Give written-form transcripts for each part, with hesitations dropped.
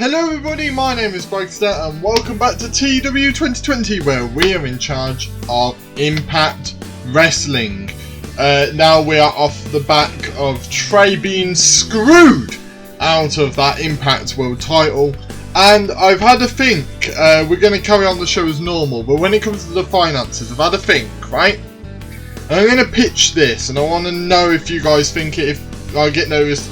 Hello everybody, my name is Bragster and welcome back to TEW 2020 where we are in charge of Impact Wrestling. Now we are off the back of Trey being screwed out of that Impact World title, and I've had a think. We're going to carry on the show as normal, but when it comes to the finances, I've had a think, right? And I'm going to pitch this and I want to know if you guys think it, if I get noticed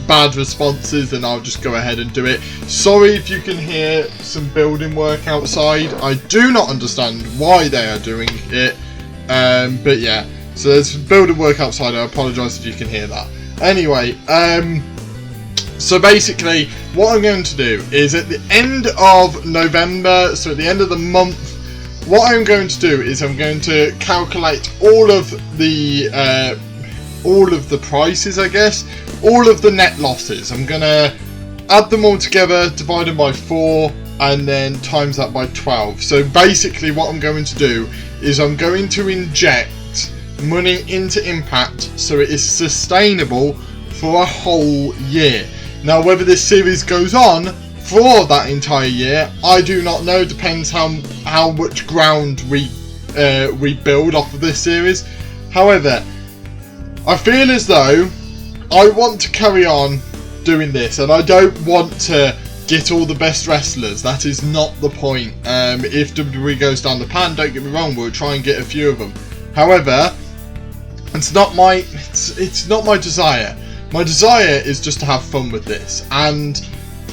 bad responses, then I'll just go ahead and do it. Sorry if you can hear some building work outside. I do not understand why they are doing it, but yeah, so there's building work outside. I apologise if you can hear that. Anyway, so basically what I'm going to do is at the end of November, so at the end of the month, what I'm going to do is I'm going to calculate all of the prices, I guess, all of the net losses. I'm going to add them all together, divide them by 4, and then times that by 12. So basically what I'm going to do is I'm going to inject money into Impact so it is sustainable for a whole year. Now whether this series goes on for that entire year, I do not know. Depends how much ground we build off of this series. However, I feel as though I want to carry on doing this, and I don't want to get all the best wrestlers. That is not the point. If WWE goes down the pan, don't get me wrong, we'll try and get a few of them. However, it's not my desire. My desire is just to have fun with this,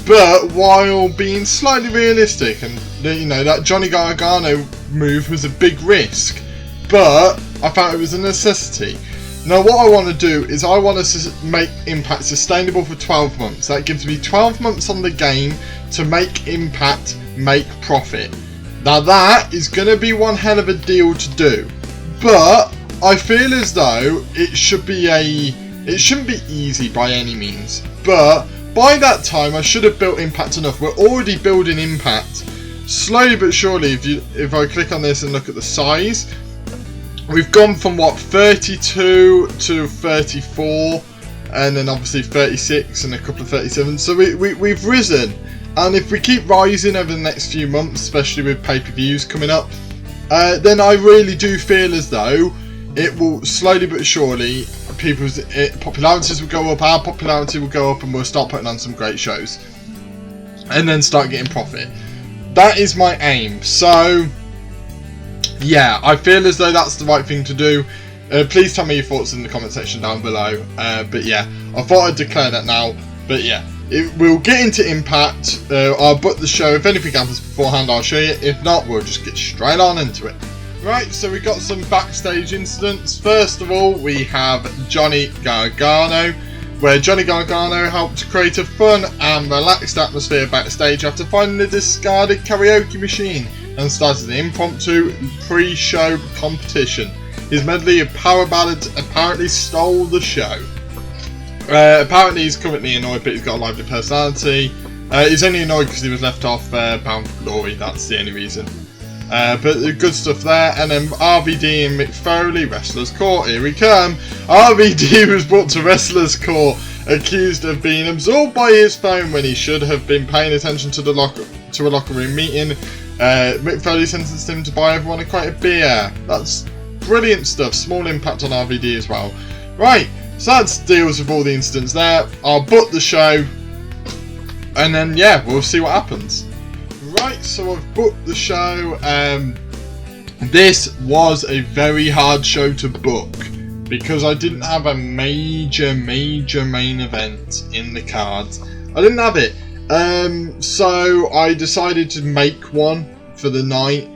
but while being slightly realistic, and you know, that Johnny Gargano move was a big risk, but I found it was a necessity. Now what I want to do is I want to make Impact sustainable for 12 months. That gives me 12 months on the game to make Impact make profit. Now that is going to be one hell of a deal to do, but I feel as though it shouldn't be easy by any means, but by that time I should have built Impact enough. We're already building Impact slowly but surely. If I click on this and look at the size, we've gone from what, 32 to 34, and then obviously 36 and a couple of 37. So we've risen, and if we keep rising over the next few months, especially with pay-per-views coming up, then I really do feel as though it will slowly but surely, people's popularities will go up, our popularity will go up, and we'll start putting on some great shows, and then start getting profit. That is my aim. So yeah, I feel as though that's the right thing to do. Please tell me your thoughts in the comment section down below. But yeah, I thought I'd declare that now. But yeah, we'll get into Impact. I'll book the show. If anything happens beforehand, I'll show you. If not, we'll just get straight on into it. Right, so we got some backstage incidents. First of all, we have Johnny Gargano, where Johnny Gargano helped create a fun and relaxed atmosphere backstage after finding a discarded karaoke machine and started an impromptu pre-show competition. His medley of power ballads apparently stole the show. Apparently he's currently annoyed, but he's got a lively personality. He's only annoyed because he was left off Bound for Glory, that's the only reason. But good stuff there. And then RVD and Mick Foley, Wrestlers Court, here we come. RVD was brought to Wrestlers Court accused of being absorbed by his phone when he should have been paying attention to a locker room meeting. Mick Foley sentenced him to buy everyone a crate of beer. That's brilliant stuff. Small impact on RVD as well. Right, so that deals with all the incidents there. I'll book the show, and then yeah, we'll see what happens. Right, so I've booked the show. This was a very hard show to book because I didn't have a major main event in the cards. I didn't have it. So I decided to make one for the night.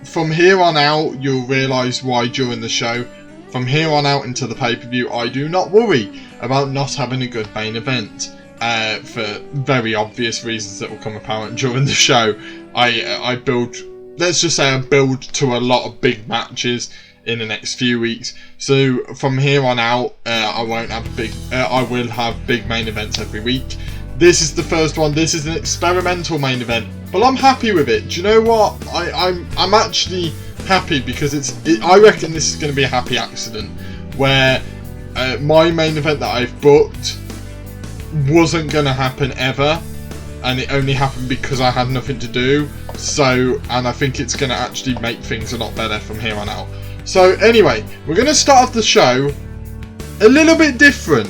From here on out, you'll realise why during the show. From here on out into the pay-per-view, I do not worry about not having a good main event. For very obvious reasons that will come apparent during the show. I build, let's just say I build to a lot of big matches in the next few weeks. So from here on out, I won't have I will have big main events every week. This is the first one. This is an experimental main event, but I'm happy with it. Do you know what? I'm actually happy because I reckon this is going to be a happy accident where my main event that I've booked wasn't going to happen ever, and it only happened because I had nothing to do. So, and I think it's going to actually make things a lot better from here on out. So anyway, we're going to start off the show a little bit different,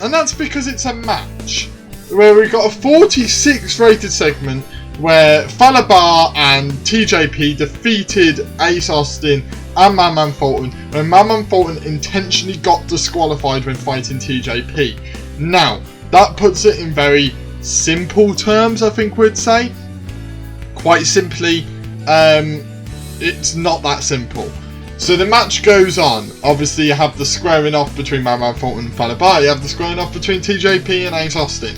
and that's because it's a match where we've got a 46 rated segment where Falabar and TJP defeated Ace Austin and Madman Fulton, when Madman Fulton intentionally got disqualified when fighting TJP. Now, that puts it in very simple terms, I think we'd say. Quite simply, it's not that simple. So the match goes on. Obviously, you have the squaring off between Madman Fulton and Falabar. You have the squaring off between TJP and Ace Austin.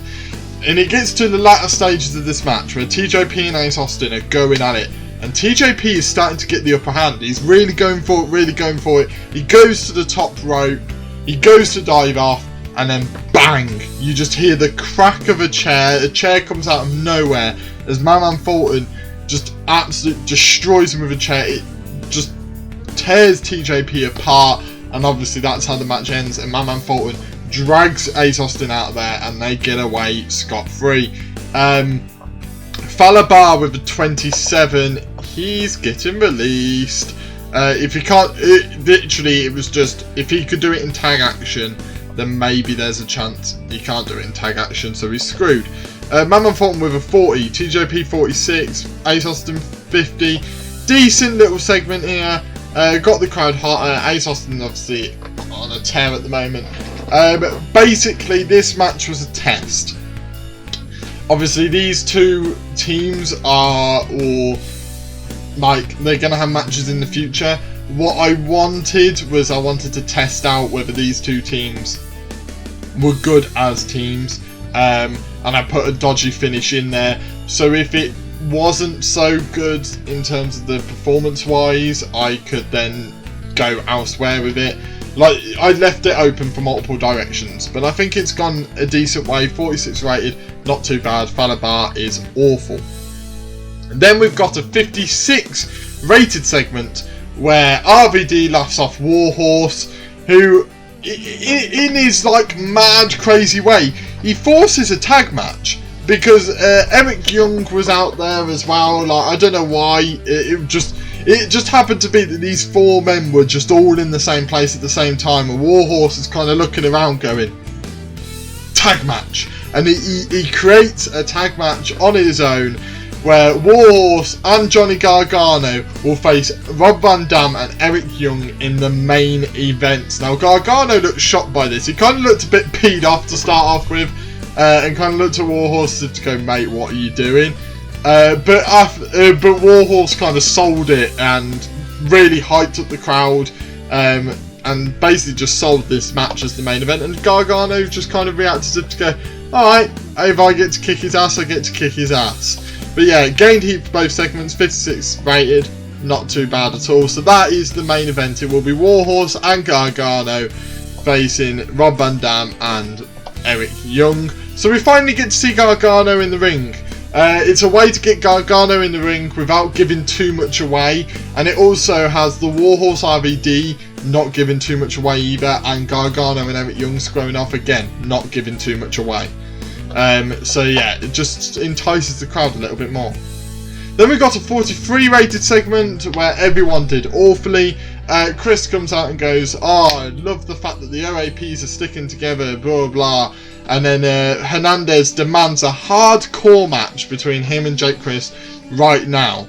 And it gets to the latter stages of this match where TJP and Ace Austin are going at it. And TJP is starting to get the upper hand. He's really going for it, really going for it. He goes to the top rope. He goes to dive off. And then bang! You just hear the crack of a chair. A chair comes out of nowhere as Madman Fulton just absolutely destroys him with a chair. It just tears TJP apart. And obviously that's how the match ends. And Madman Fulton drags Ace Austin out of there and they get away scot-free. Falabar with a 27, he's getting released. If he can't, literally it was just, if he could do it in tag action, then maybe there's a chance. He can't do it in tag action, so he's screwed. Madman Fulton with a 40, TJP 46, Ace Austin 50. Decent little segment here. Got the crowd hot. Ace Austin obviously on a tear at the moment. But basically this match was a test. Obviously these two teams are all like, they're going to have matches in the future. What I wanted was I wanted to test out whether these two teams were good as teams. And I put a dodgy finish in there. So if it wasn't so good in terms of the performance wise, I could then go elsewhere with it. Like, I left it open for multiple directions, but I think it's gone a decent way. 46 rated, not too bad. Falabar is awful. And then we've got a 56 rated segment where RVD laughs off Warhorse, who in his like mad crazy way, he forces a tag match because Eric Young was out there as well. Like, I don't know why, it just happened to be that these four men were just all in the same place at the same time, and Warhorse is kind of looking around going, tag match. And he creates a tag match on his own where Warhorse and Johnny Gargano will face Rob Van Dam and Eric Young in the main event. Now Gargano looked shocked by this. He kind of looked a bit peed off to start off with, and kind of looked at Warhorse to go, mate, what are you doing? But Warhorse kind of sold it and really hyped up the crowd, and basically just sold this match as the main event. And Gargano just kind of reacted to go, alright, if I get to kick his ass, I get to kick his ass. But yeah, gained heat for both segments, 56 rated, not too bad at all. So that is the main event. It will be Warhorse and Gargano facing Rob Van Dam and Eric Young. So we finally get to see Gargano in the ring. It's a way to get Gargano in the ring without giving too much away, and it also has the Warhorse RVD not giving too much away either, and Gargano and Eric Young squaring off again, not giving too much away. So yeah, it just entices the crowd a little bit more. Then we got a 43 rated segment where everyone did awfully. Chris comes out and goes, oh, I love the fact that the OAPs are sticking together, blah blah. And then Hernandez demands a hardcore match between him and Jake Chris right now.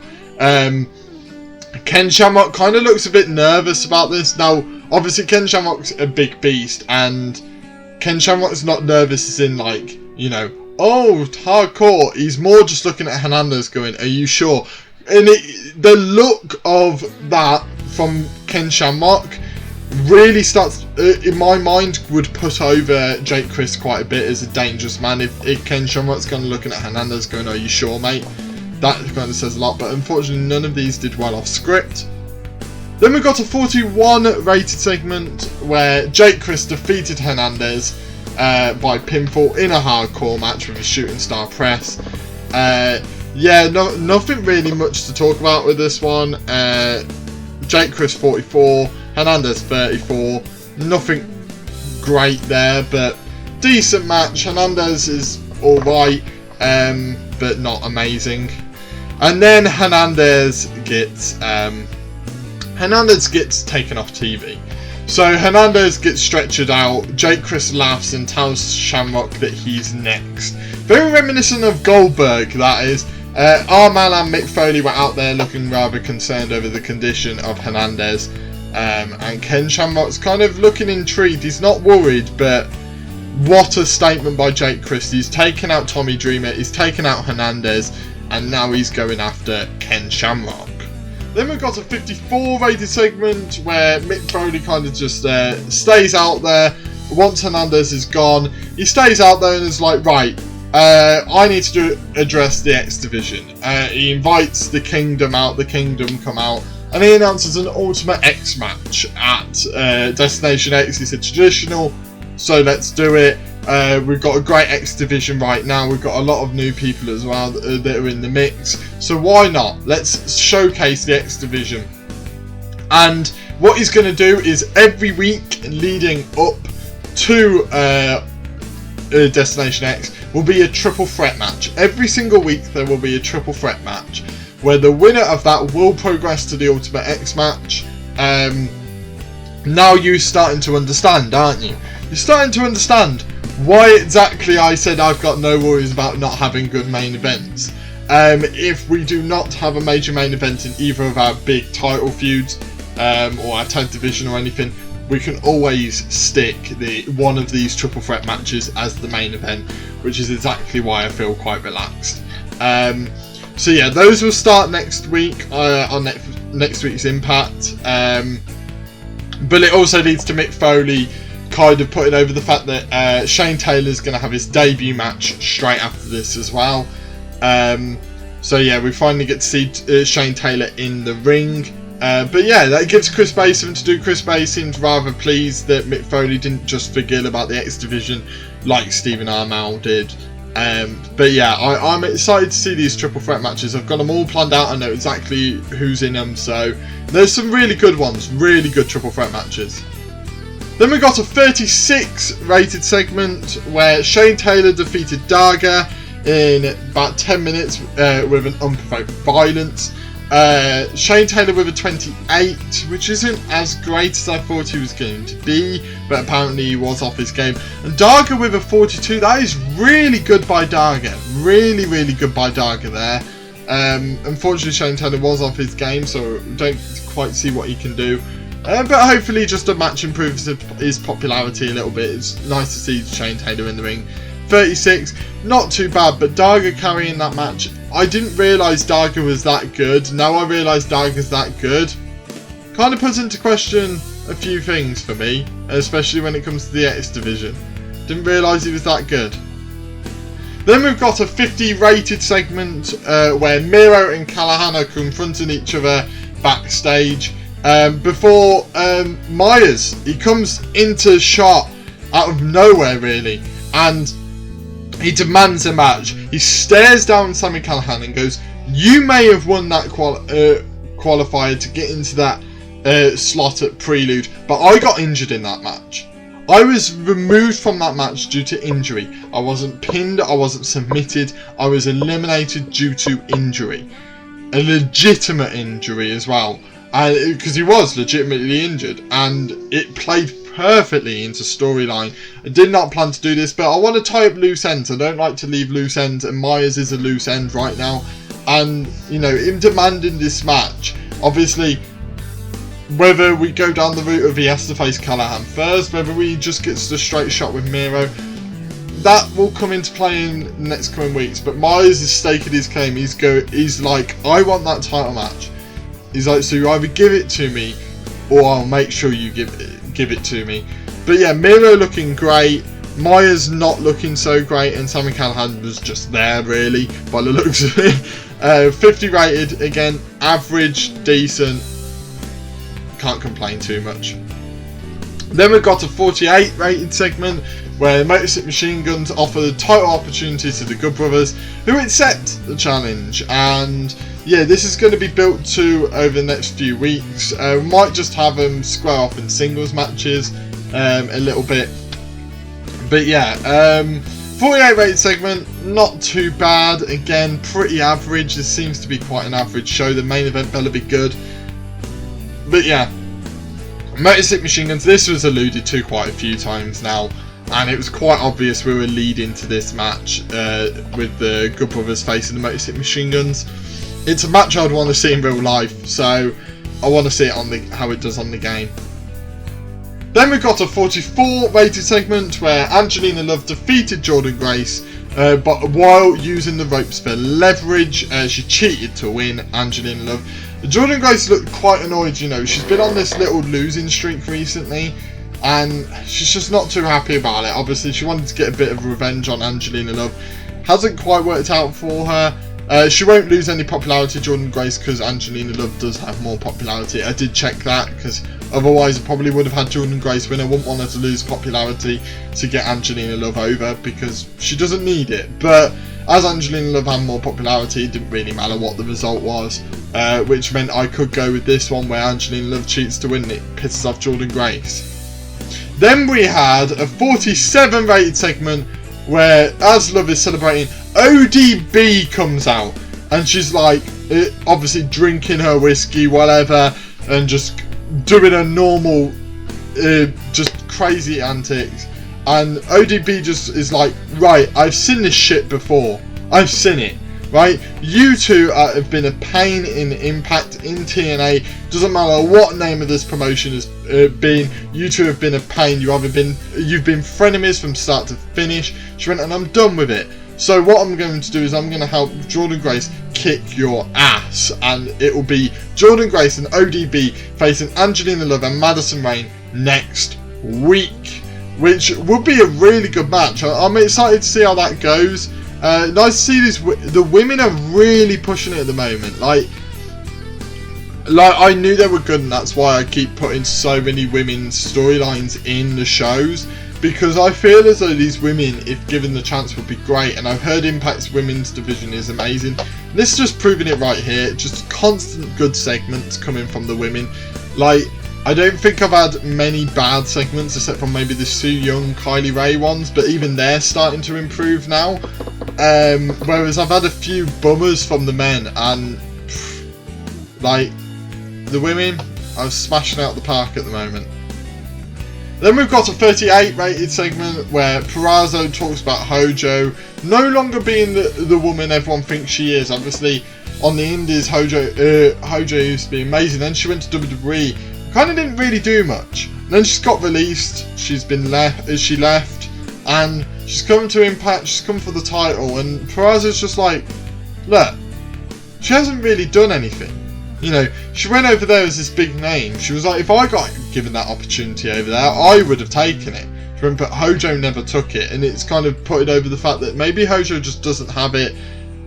Ken Shamrock kind of looks a bit nervous about this. Now, obviously Ken Shamrock's a big beast, and Ken Shamrock's not nervous as in like, you know, oh, hardcore. He's more just looking at Hernandez going, are you sure? And the look of that from Ken Shamrock really starts, in my mind, would put over Jake Chris quite a bit as a dangerous man. If Ken Shamrock's kind of looking at Hernandez going, are you sure, mate? That kind of says a lot, but unfortunately none of these did well off script. Then we got a 41 rated segment where Jake Chris defeated Hernandez by pinfall in a hardcore match with a shooting star press. Yeah, nothing really much to talk about with this one. Jake Chris 44, Hernandez 34. Nothing great there, but decent match. Hernandez is alright. but not amazing. And then Hernandez gets taken off TV. So Hernandez gets stretchered out. Jake Chris laughs and tells Shamrock that he's next. Very reminiscent of Goldberg, that is. Our man and Mick Foley were out there looking rather concerned over the condition of Hernandez. And Ken Shamrock's kind of looking intrigued. He's not worried, but what a statement by Jake Chris. He's taken out Tommy Dreamer, he's taken out Hernandez, and now he's going after Ken Shamrock. Then we've got a 54 rated segment where Mick Foley kind of just stays out there. Once Hernandez is gone, he stays out there and is like, right, I need to address the X Division. He invites the Kingdom out, the Kingdom come out, and he announces an Ultimate X match at Destination X. He said traditional, so let's do it. We've got a great X Division right now. We've got a lot of new people as well that are in the mix. So why not? Let's showcase the X Division. And what he's going to do is every week leading up to Destination X will be a triple threat match. Every single week there will be a triple threat match where the winner of that will progress to the Ultimate X match. Now you're starting to understand, aren't you? You're starting to understand why exactly I said I've got no worries about not having good main events. If we do not have a major main event in either of our big title feuds or our tag division or anything, we can always stick one of these triple threat matches as the main event, which is exactly why I feel quite relaxed. So yeah, those will start next week on next week's Impact. But it also leads to Mick Foley kind of putting over the fact that Shane Taylor's going to have his debut match straight after this as well. So yeah, we finally get to see Shane Taylor in the ring. But yeah, that gives Chris Bey something to do. Chris Bey seems rather pleased that Mick Foley didn't just forget about the X Division like Stephen Amell did. But yeah, I'm excited to see these triple threat matches. I've got them all planned out. I know exactly who's in them. So there's some really good ones, really good triple threat matches. Then we got a 36 rated segment where Shane Taylor defeated Daga in about 10 minutes with an unprovoked violence. Shane Taylor with a 28, which isn't as great as I thought he was going to be, but apparently he was off his game. And Daga with a 42, that is really good by Daga. Really, really good by Daga there. Unfortunately, Shane Taylor was off his game, so don't quite see what he can do. But hopefully just a match improves his popularity a little bit. It's nice to see Shane Taylor in the ring. 36, not too bad, but Daga carrying that match. I didn't realise Daga was that good. Now I realise Daga's that good. Kind of puts into question a few things for me, especially when it comes to the X Division. Didn't realise he was that good. Then we've got a 50 rated segment where Miro and Callahan are confronting each other backstage. Before Myers, he comes into shot out of nowhere really, and he demands a match. He stares down Sami Callihan and goes, "You may have won that qualifier to get into that slot at Prelude, but I got injured in that match. I was removed from that match due to injury. I wasn't pinned, I wasn't submitted, I was eliminated due to injury. A legitimate injury as well. Because he was legitimately injured, and it played perfectly into storyline. I did not plan to do this, but I want to tie up loose ends. I don't like to leave loose ends, and Myers is a loose end right now. And, you know, him demanding this match, obviously, whether we go down the route of he has to face Callahan first, whether we just gets the straight shot with Miro, that will come into play in the next coming weeks. But Myers is staking his claim. He's like, I want that title match. He's like, so you either give it to me, or I'll make sure you give it to me. But yeah, Miro looking great, Myers not looking so great, and Sami Callihan was just there really, by the looks of it. 50 rated, again, average, decent, can't complain too much. Then we've got a 48 rated segment where Motor City Machine Guns offer the title opportunity to the Good Brothers, who accept the challenge. And yeah, this is going to be built to over the next few weeks. We might just have them square off in singles matches a little bit. But yeah, 48 rated segment, not too bad. Again, pretty average. This seems to be quite an average show. The main event better be good. But yeah, Motor City Machine Guns, this was alluded to quite a few times now, and it was quite obvious we were leading to this match with the Good Brothers facing the Motor City Machine Guns. It's a match I'd want to see in real life, so I want to see it on how it does on the game. Then we've got a 44 rated segment where Angelina Love defeated Jordynne Grace, but while using the ropes for leverage. She cheated to win, Angelina Love. Jordynne Grace looked quite annoyed, you know. She's been on this little losing streak recently, and she's just not too happy about it. Obviously, she wanted to get a bit of revenge on Angelina Love. Hasn't quite worked out for her. She won't lose any popularity, Jordynne Grace, because Angelina Love does have more popularity. I did check that, because otherwise I probably would have had Jordynne Grace win. I wouldn't want her to lose popularity to get Angelina Love over, because she doesn't need it. But as Angelina Love had more popularity, it didn't really matter what the result was, which meant I could go with this one where Angelina Love cheats to win. It pisses off Jordynne Grace. Then we had a 47 rated segment where, as Love is celebrating, ODB comes out, and she's like, obviously drinking her whiskey, whatever, and just doing her normal, just crazy antics. And ODB just is like, right, I've seen this shit before. I've seen it, right? You two have been a pain in Impact, in TNA. Doesn't matter what name of this promotion has been. You two have been a pain. You've been frenemies from start to finish. She went, and I'm done with it. So what I'm going to do is I'm going to help Jordynne Grace kick your ass, and it will be Jordynne Grace and ODB facing Angelina Love and Madison Rayne next week, which would be a really good match. I'm excited to see how that goes. Nice to see this. The women are really pushing it at the moment. Like I knew they were good, and that's why I keep putting so many women's storylines in the shows, because I feel as though these women, if given the chance, would be great. And I've heard Impact's women's division is amazing. This is just proving it right here. Just constant good segments coming from the women. Like, I don't think I've had many bad segments, except from maybe the Sue Young, Kylie Ray ones, but even they're starting to improve now. Whereas I've had a few bummers from the men, and like, the women are smashing out the park at the moment. Then we've got a 38 rated segment where Purrazzo talks about Hojo no longer being the woman everyone thinks she is. Obviously, on the indies, Hojo used to be amazing. Then she went to WWE, kind of didn't really do much. Then she's got released. She's left, and she's come to Impact. She's come for the title, and Purrazzo's just like, look, she hasn't really done anything. You know, she went over there as this big name. She was like, if I got given that opportunity over there, I would have taken it. But Hojo never took it, and it's kind of put it over the fact that maybe Hojo just doesn't have it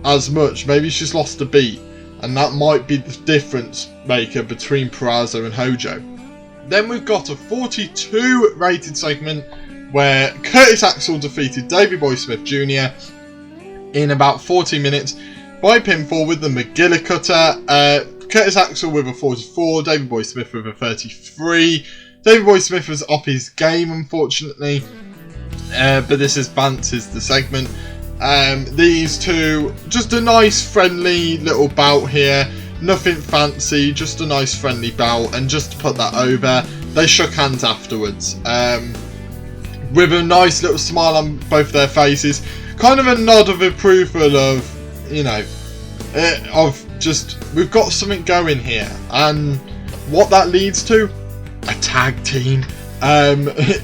as much. Maybe she's lost a beat, and that might be the difference maker between Purrazzo and Hojo. Then we've got a 42 rated segment where Curtis Axel defeated Davey Boy Smith Jr. in about 40 minutes by pinfall with the McGillicudder. Curtis Axel with a 44, Davey Boy Smith with a 33. Davey Boy Smith was off his game, unfortunately, but this advances the segment. These two, just a nice friendly little bout here, nothing fancy, just a nice friendly bout. And just to put that over, they shook hands afterwards, with a nice little smile on both their faces, kind of a nod of approval of, you know, of just, we've got something going here. And what that leads to, a tag team.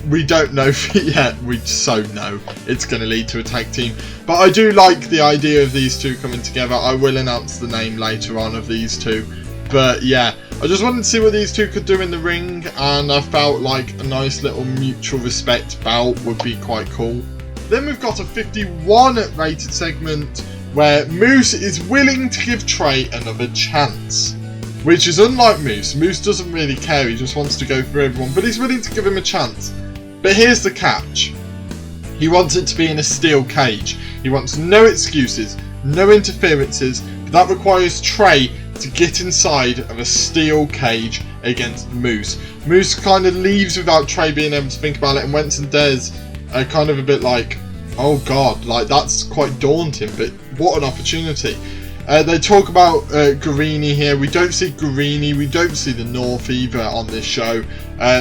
We don't know yet. We so know it's going to lead to a tag team, but I do like the idea of these two coming together. I will announce the name later on of these two, but yeah, I just wanted to see what these two could do in the ring, and I felt like a nice little mutual respect bout would be quite cool. Then we've got a 51 rated segment where Moose is willing to give Trey another chance, which is unlike Moose. Moose doesn't really care, he just wants to go for everyone, but he's willing to give him a chance. But here's the catch. He wants it to be in a steel cage. He wants no excuses, no interferences, but that requires Trey to get inside of a steel cage against Moose. Moose kind of leaves without Trey being able to think about it, and Wentz and Dez are kind of a bit like, Oh god, like that's quite daunting, but what an opportunity. They talk about Guarini here. We don't see Guarini, we don't see the North either on this show.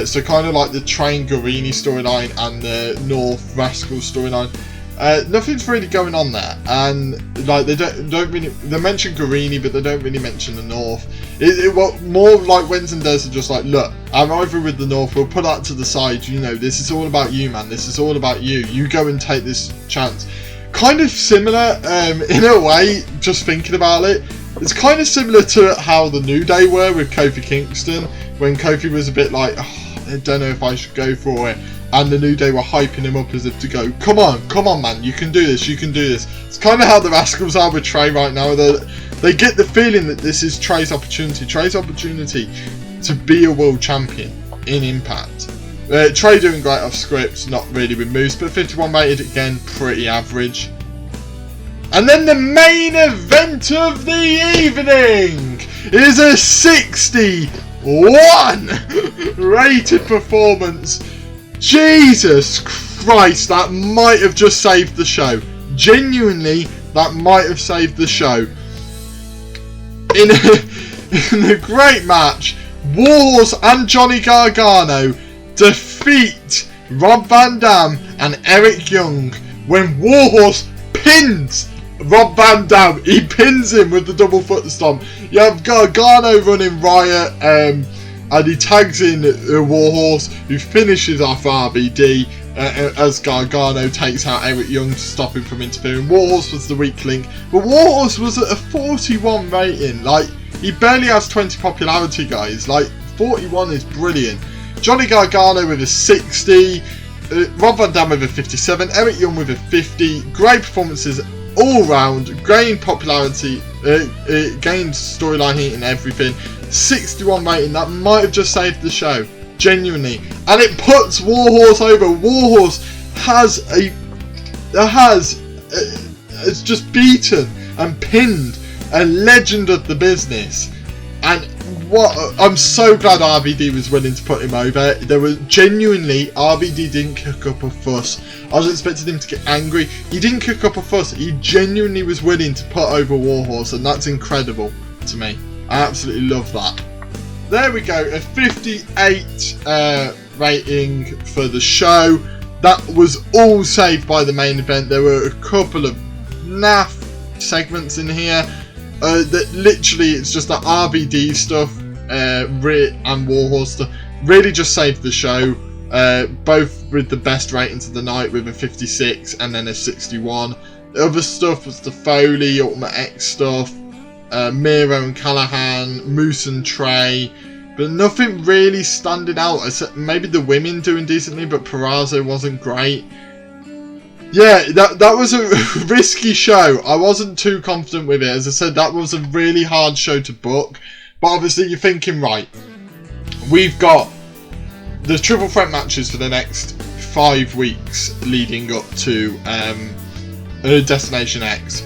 So kind of like the Train Guarini storyline and the North Rascals storyline. Nothing's really going on there, and like they mention Guarini, but they don't really mention the North. More like Wens and Des are just like, look, I'm over with the North, we'll put that to the side, you know, this is all about you, man, this is all about you, you go and take this chance. Kind of similar, in a way, just thinking about it, it's kind of similar to how the New Day were with Kofi Kingston, when Kofi was a bit like, oh, I don't know if I should go for it. And the New Day were hyping him up as if to go, come on man, you can do this, you can do this. It's kind of how the Rascals are with Trey right now. They get the feeling that this is Trey's opportunity to be a world champion in Impact. Trey doing great off script, not really with moves, but 51 rated again, pretty average. And then the main event of the evening is a 61 rated performance. Jesus Christ, that might have just saved the show. Genuinely, that might have saved the show. In a great match, Warhorse and Johnny Gargano defeat Rob Van Dam and Eric Young when Warhorse pins Rob Van Dam. He pins him with the double foot stomp. You have Gargano running riot, and he tags in Warhorse, who finishes off RVD as Gargano takes out Eric Young to stop him from interfering. Warhorse was the weak link, but Warhorse was at a 41 rating. Like, he barely has 20 popularity, guys. Like, 41 is brilliant. Johnny Gargano with a 60, Rob Van Dam with a 57, Eric Young with a 50. Great performances all round, gained popularity, gained storyline heat and everything. 61 rating, that might have just saved the show, genuinely, and it puts Warhorse over. Warhorse has just beaten and pinned a legend of the business, and I'm so glad RVD was willing to put him over. There was genuinely, RVD didn't kick up a fuss. I was expecting him to get angry. He didn't kick up a fuss. He genuinely was willing to put over Warhorse, and that's incredible to me. I absolutely love that. There we go, a 58 rating for the show. That was all saved by the main event. There were a couple of naff segments in here that literally it's just the RVD stuff and Warhorse stuff really just saved the show. Both with the best ratings of the night with a 56 and then a 61. The other stuff was the Foley, Ultimate X stuff, Miro and Callahan, Moose and Trey, but nothing really standing out. Except maybe the women doing decently, but Perazo wasn't great. Yeah, that was a risky show. I wasn't too confident with it. As I said, that was a really hard show to book. But obviously you're thinking, right, we've got the triple threat matches for the next 5 weeks leading up to Destination X.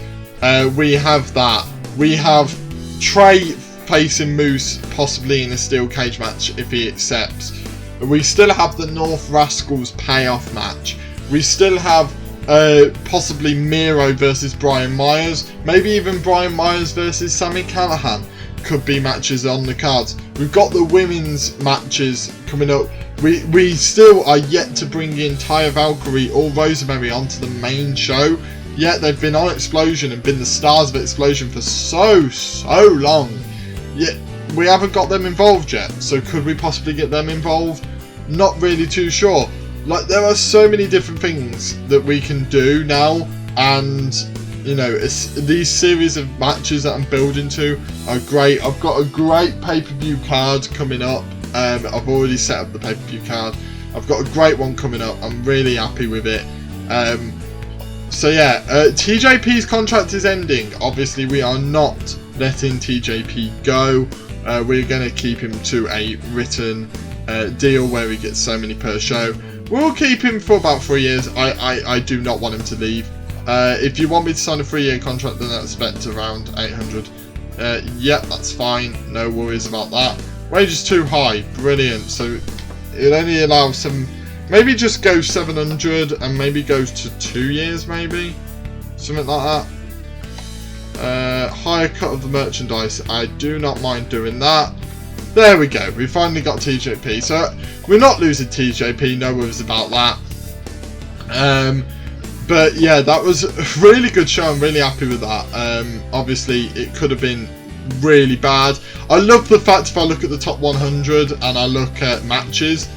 We have that. We have Trey facing Moose possibly in a steel cage match if he accepts. We still have the North Rascals payoff match. We still have possibly Miro versus Brian Myers. Maybe even Brian Myers versus Sami Callihan could be matches on the cards. We've got the women's matches coming up. We still are yet to bring in Taya Valkyrie or Rosemary onto the main show. Yet they've been on Explosion and been the stars of Explosion for so long. Yet we haven't got them involved yet. So could we possibly get them involved? Not really too sure. Like, there are so many different things that we can do now, and you know, these series of matches that I'm building to are great. I've got a great pay-per-view card coming up. I've already set up the pay-per-view card. I've got a great one coming up. I'm really happy with it. So yeah, TJP's contract is ending. Obviously, we are not letting TJP go. We're going to keep him to a written deal where he gets so many per show. We'll keep him for about 3 years. I do not want him to leave. If you want me to sign a 3-year contract, then that's spent around 800. Yep, that's fine. No worries about that. Wage is too high. Brilliant. So it only allows Maybe just go 700 and maybe goes to 2 years, maybe something like that. Higher cut of the merchandise. I do not mind doing that. There we go. We finally got TJP. So we're not losing TJP. No worries about that. But yeah, that was a really good show. I'm really happy with that. Obviously, it could have been really bad. I love the fact if I look at the top 100 and I look at matches,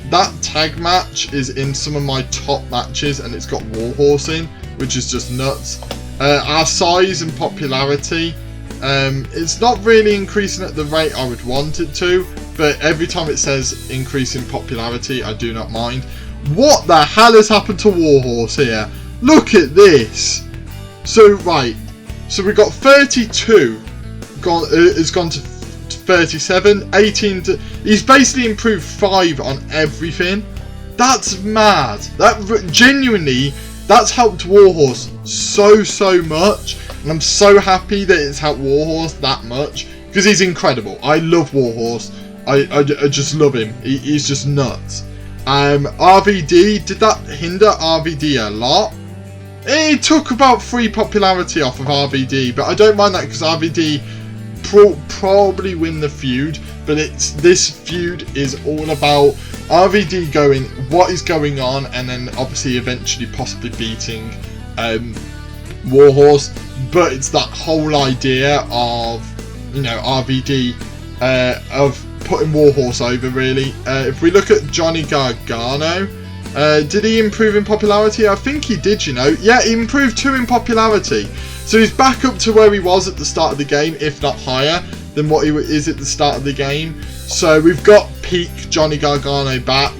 that tag match is in some of my top matches and it's got Warhorse in, which is just nuts. Our size and popularity, it's not really increasing at the rate I would want it to, but every time it says increase in popularity, I do not mind. What the hell has happened to Warhorse here? Look at this. So right, so we've got 32 has gone to 37, 18 to, he's basically improved 5 on everything. That's mad. That genuinely, that's helped Warhorse so much, and I'm so happy that it's helped Warhorse that much because he's incredible. I love Warhorse. I just love him. He's just nuts. RVD, did that hinder RVD a lot? It took about 3 popularity off of RVD, but I don't mind that because RVD probably win the feud, but this feud is all about RVD going what is going on, and then obviously eventually possibly beating Warhorse. But it's that whole idea of, you know, RVD of putting Warhorse over, really. If we look at Johnny Gargano, did he improve in popularity? I think he did, you know. Yeah, he improved 2 in popularity. So he's back up to where he was at the start of the game, if not higher than what he is at the start of the game. So we've got peak Johnny Gargano back.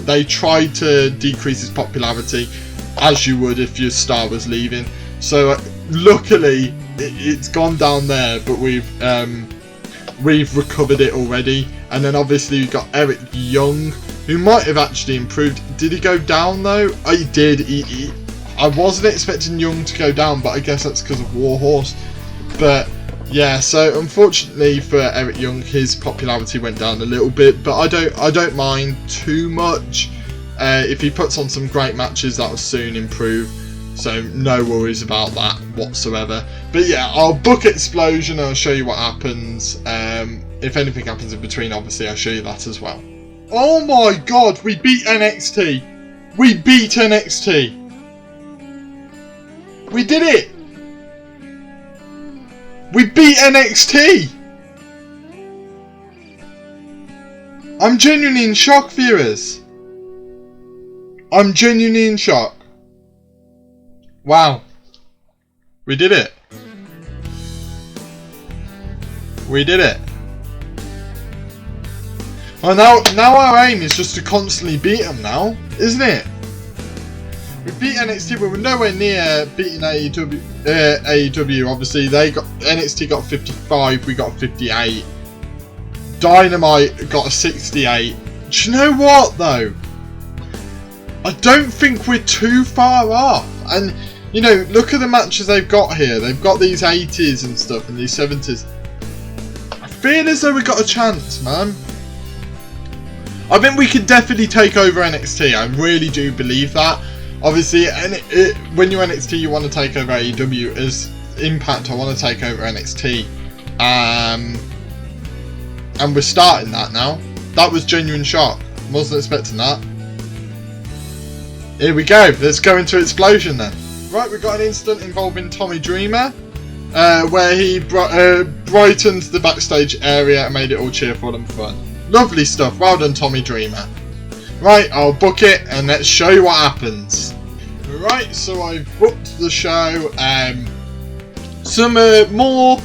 They tried to decrease his popularity, as you would if your star was leaving. So luckily it's gone down there, but we've recovered it already. And then obviously we've got Eric Young, who might have actually improved. Did he go down though? Oh, he did. I wasn't expecting Young to go down, but I guess that's because of Warhorse. But yeah, so unfortunately for Eric Young, his popularity went down a little bit, but I don't mind too much. If he puts on some great matches, that will soon improve. So no worries about that whatsoever. But yeah, I'll book Explosion and I'll show you what happens. If anything happens in between, obviously I'll show you that as well. Oh my god, we beat NXT! We beat NXT! We did it! We beat NXT! I'm genuinely in shock, viewers. I'm genuinely in shock. Wow. We did it. We did it. Well, now our aim is just to constantly beat them now, isn't it? We beat NXT, but we're nowhere near beating AEW. Obviously, NXT got 55, we got 58. Dynamite got a 68. Do you know what though? I don't think we're too far off. And you know, look at the matches they've got here. They've got these 80s and stuff and these 70s. I feel as though we got a chance, man. I think we could definitely take over NXT. I really do believe that. Obviously, when you're NXT, you want to take over AEW. As Impact, I want to take over NXT. And we're starting that now. That was genuine shock. Wasn't expecting that. Here we go. Let's go into Explosion then. Right, we've got an incident involving Tommy Dreamer, where he brightened the backstage area and made it all cheerful and fun. Lovely stuff. Well done, Tommy Dreamer. Right, I'll book it and let's show you what happens. Right, so I've booked the show. Some more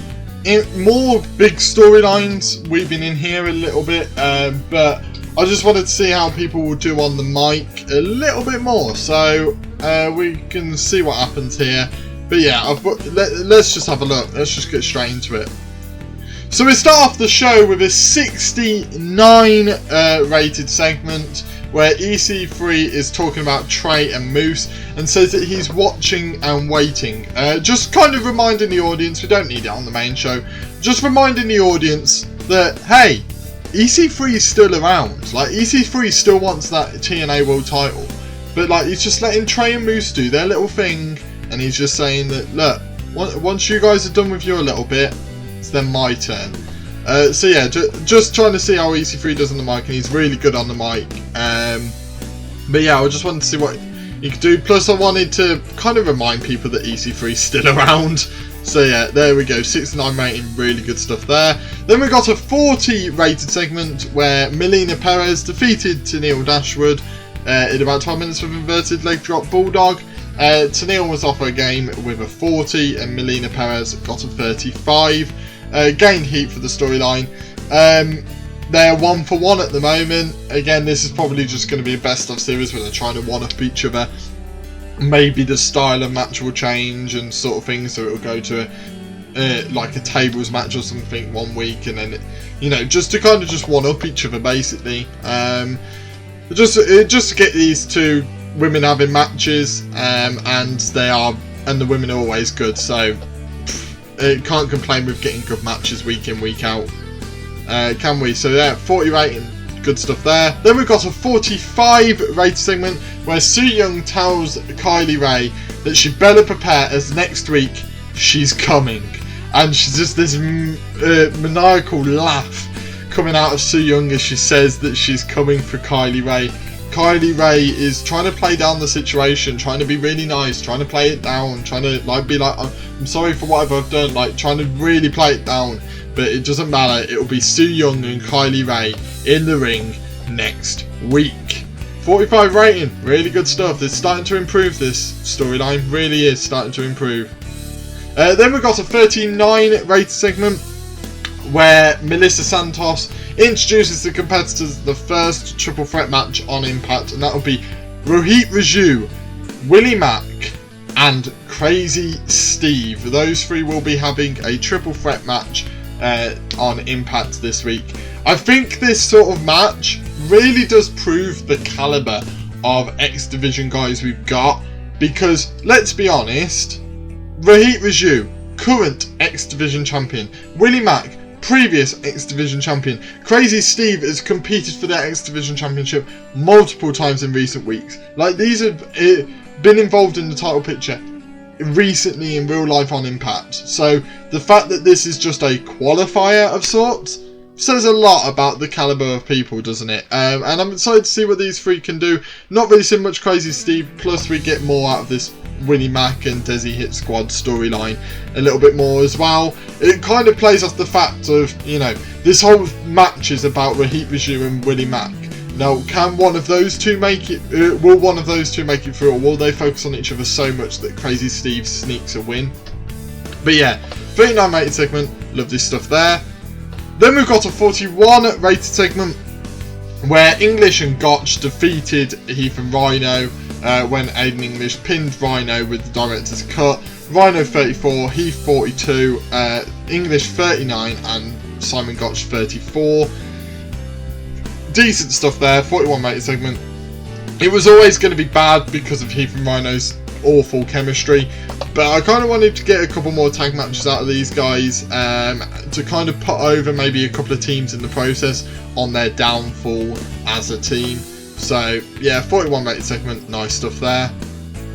big storylines weaving in here a little bit, but I just wanted to see how people will do on the mic a little bit more, so we can see what happens here. But yeah, let's just have a look. Let's just get straight into it. So we start off the show with a 69 rated segment where EC3 is talking about Trey and Moose and says that he's watching and waiting. Just kind of reminding the audience, we don't need it on the main show, just reminding the audience that, hey, EC3 is still around. Like, EC3 still wants that TNA World title. But, like, he's just letting Trey and Moose do their little thing. And he's just saying that, look, once you guys are done with your little bit, it's then my turn. So, yeah, just trying to see how EC3 does on the mic. And he's really good on the mic. But, yeah, I just wanted to see what he could do. Plus, I wanted to kind of remind people that EC3 is still around. So yeah, there we go, 69 rating, really good stuff there. Then we got a 40 rated segment where Melina Perez defeated Tenille Dashwood in about 12 minutes with inverted leg drop bulldog. Tenille was off her game with a 40 and Melina Perez got a 35. Gained heat for the storyline. They're 1-for-1 at the moment. Again, this is probably just going to be a best of series where they're trying to one-up each other. Maybe the style of match will change and sort of thing, so it'll go to like a tables match or something one week, and then you know, just to kind of just one up each other basically. Just to get these two women having matches, and the women are always good, so can't complain with getting good matches week in week out, can we? So yeah, 40 rating. Good stuff there. Then we've got a 45 rated segment where Su Yung tells Kylie Ray that she better prepare as next week she's coming. And she's just this maniacal laugh coming out of Su Yung as she says that she's coming for Kylie Ray. Kylie Ray is trying to play down the situation, trying to be really nice, trying to play it down, trying to like be like, I'm sorry for whatever I've done, like trying to really play it down. But it doesn't matter, it'll be Su Yung and Kylie Ray in the ring next week. 45 rating, really good stuff. It's starting to improve, this storyline, really is starting to improve. Then we've got a 39 rated segment where Melissa Santos introduces the competitors to the first triple threat match on Impact, and that will be Rohit Raju, Willie Mack and Crazy Steve. Those three will be having a triple threat match on Impact this week. I think this sort of match really does prove the caliber of X Division guys we've got, because let's be honest, Rohit Raju, current X Division champion, Willie Mack, previous X Division champion, Crazy Steve has competed for their X Division championship multiple times in recent weeks. Like, these have been involved in the title picture recently in real life on Impact. So the fact that this is just a qualifier of sorts says a lot about the caliber of people, doesn't it? And I'm excited to see what these three can do. Not really so much Crazy Steve, plus we get more out of this Willie Mack and Desi Hit Squad storyline a little bit more as well. It kind of plays off the fact of, you know, this whole match is about Rohit Raju and Willie Mack. Now, can one of those two make it? Will one of those two make it through, or will they focus on each other so much that Crazy Steve sneaks a win? But yeah, 39 rated segment, love this stuff there. Then we've got a 41 rated segment where English and Gotch defeated Heath and Rhino when Aiden English pinned Rhino with the director's cut. Rhino 34, Heath 42, English 39 and Simon Gotch 34. Decent stuff there, 41 rated segment. It was always going to be bad because of Heath and Rhino's awful chemistry, but I kind of wanted to get a couple more tag matches out of these guys to kind of put over maybe a couple of teams in the process on their downfall as a team. So yeah, 41 rated segment, nice stuff there.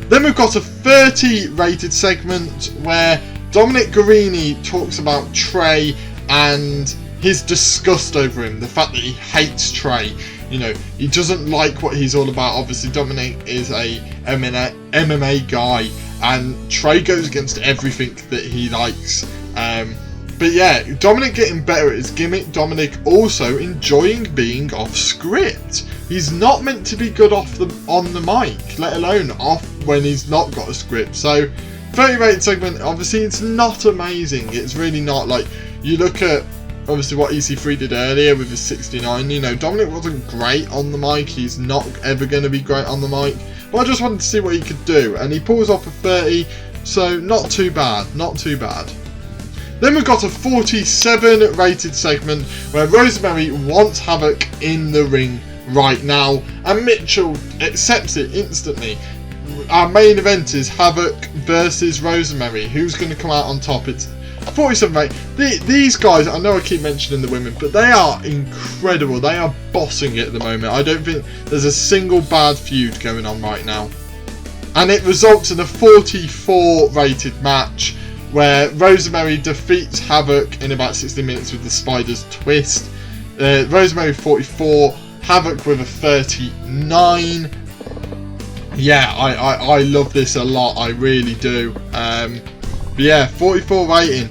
Then we've got a 30 rated segment where Dominic Guarini talks about Trey and his disgust over him, the fact that he hates Trey. You know, he doesn't like what he's all about. Obviously, Dominic is a MMA guy, and Trey goes against everything that he likes. But yeah, Dominic getting better at his gimmick. Dominic also enjoying being off script. He's not meant to be good on the mic, let alone off when he's not got a script. So, 30 rated segment. Obviously, it's not amazing. It's really not. Like, you look at obviously what EC3 did earlier with his 69, you know, Dominic wasn't great on the mic, he's not ever going to be great on the mic, but I just wanted to see what he could do, and he pulls off a 30, so not too bad, not too bad. Then we've got a 47 rated segment where Rosemary wants Havoc in the ring right now, and Mitchell accepts it instantly. Our main event is Havoc versus Rosemary. Who's going to come out on top? It's 47 rate. These guys, I know I keep mentioning the women, but they are incredible. They are bossing it at the moment. I don't think there's a single bad feud going on right now. And it results in a 44 rated match where Rosemary defeats Havoc in about 60 minutes with the Spider's Twist. Rosemary 44, Havoc with a 39. Yeah, I love this a lot. I really do. But yeah, 44 rating.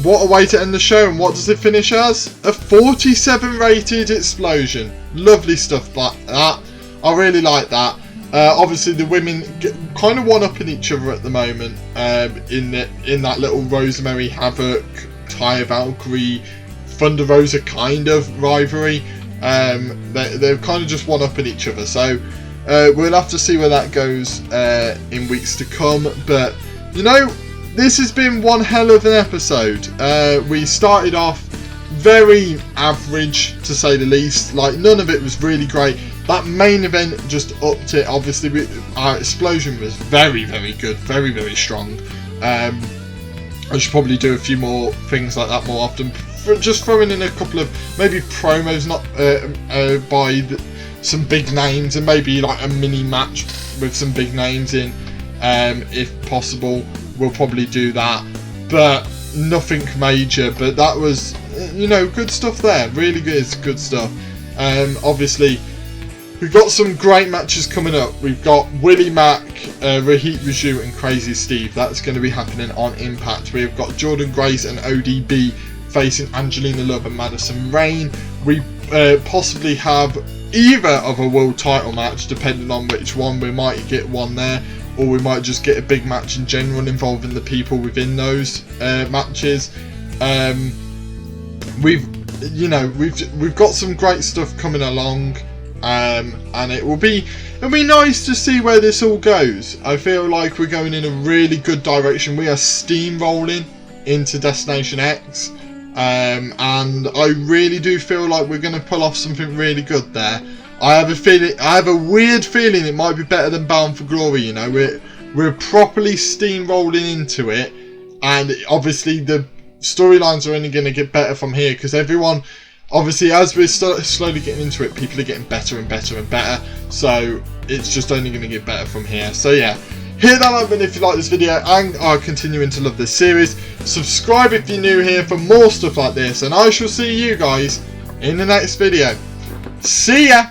What a way to end the show. And what does it finish as? A 47 rated explosion. Lovely stuff like that. I really like that. Obviously the women kind of one-upping each other at the moment in that little Rosemary, Havoc, Taya Valkyrie, Thunder Rosa kind of rivalry. They're kind of just one-upping each other. So we'll have to see where that goes in weeks to come. But, you know, this has been one hell of an episode. We started off very average, to say the least. Like, none of it was really great. That main event just upped it. Obviously, our explosion was very, very good. Very, very strong. I should probably do a few more things like that more often. Just throwing in a couple of maybe promos, not by some big names, and maybe like a mini match with some big names in, if possible. We'll probably do that, but nothing major. But that was, you know, good stuff there. Really good stuff. Obviously, we've got some great matches coming up. We've got Willie Mack, Rahit Raju and Crazy Steve. That's going to be happening on Impact. We've got Jordan Grace and ODB facing Angelina Love and Madison Rayne. We possibly have either of a world title match, depending on which one. We might get one there, or we might just get a big match in general involving the people within those matches. We've got some great stuff coming along. And it'll be nice to see where this all goes. I feel like we're going in a really good direction. We are steamrolling into Destination X, and I really do feel like we're going to pull off something really good there. I have a weird feeling it might be better than Bound for Glory. You know, we're properly steamrolling into it, and obviously the storylines are only going to get better from here, because everyone. Obviously, as we're slowly getting into it, people are getting better and better and better. So, it's just only going to get better from here. So, yeah. Hit that like button if you like this video and are continuing to love this series. Subscribe if you're new here for more stuff like this. And I shall see you guys in the next video. See ya!